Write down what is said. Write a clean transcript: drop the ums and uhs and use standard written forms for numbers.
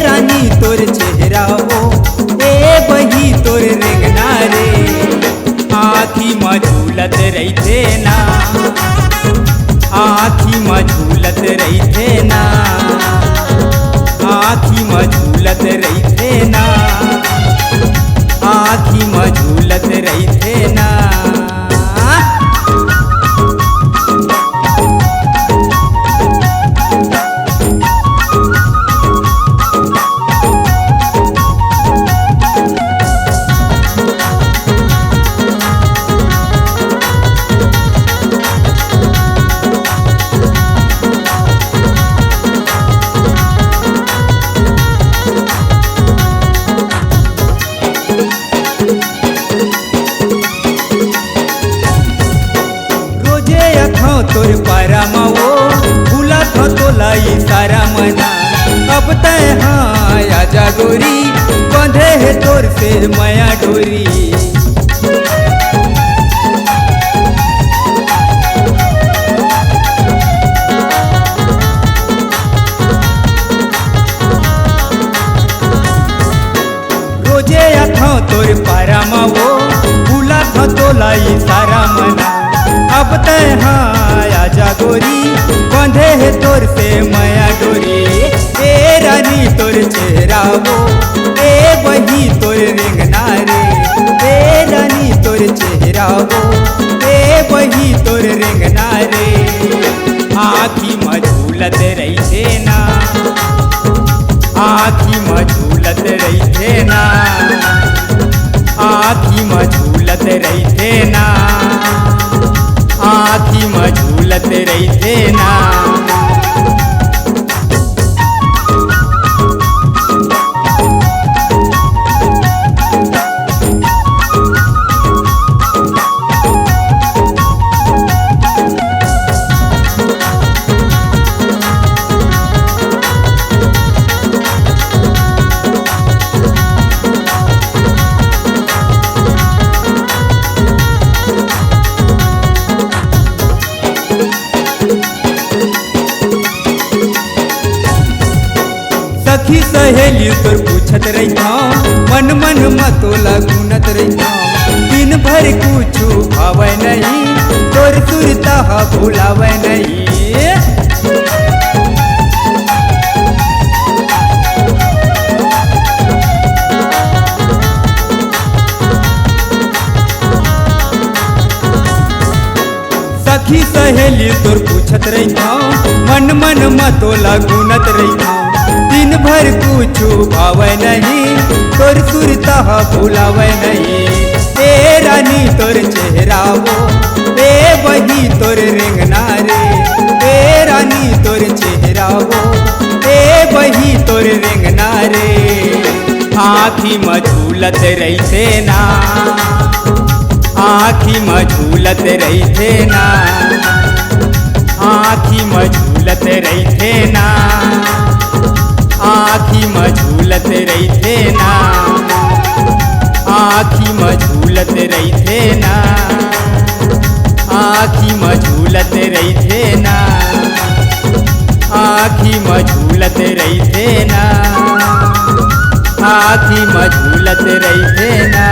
रानी तोर चेहरा हो ए बही तोर रेंगना रे आँखी में झूलत रही ना आँखी में झूलत रही ना आँखी में झूलत रही ना आँखी में झूलत रही ना। तोर पारा माओ भूला था तो लाई सारा मना अब तय हाँ आजा गोरी बंधे है तोर से माया डोरी रोजे था तोर पारा माओ भूला था तो लाई सारा मना अब तय हाँ आजा गोरी बंधे है तोर से माया डोरी ए रानी तोर चेहरा वो ए बही तोर रेंगना रे ए रानी तोर चेहरा वो ए बही तोर रेंगना रे आँखी में झूलत रही ना आँखी में झूलत रही ना आँखी में झूलत रही ना आँखी में झूलत रही ना। सखी सहेली तोर पूछत रही मन मन मतोला गुनत रही दिन भर कुछ भावे नहीं तोर सुरता भुलावे नहीं सखी सहेली तोर पूछत रही मन मन मतोला गुनत रही दिन भर कुछ भावे नहीं तोर सुरता भुलावे नहीं ए रानी तोर चेहरा वो ए बही तोर रेंगना रे ए रानी तोर चेहरा वो ए बही तोर रेंगना रे आँखी में झूलत रही ना आँखी में झूलत रही ना आँखी में झूलत रही ना आँखी में झूलत रही ना आँखी में झूलत रही ना आँखी में झूलत रही ना आँखी में झूलत रही ना आँखी में झूलत रही ना।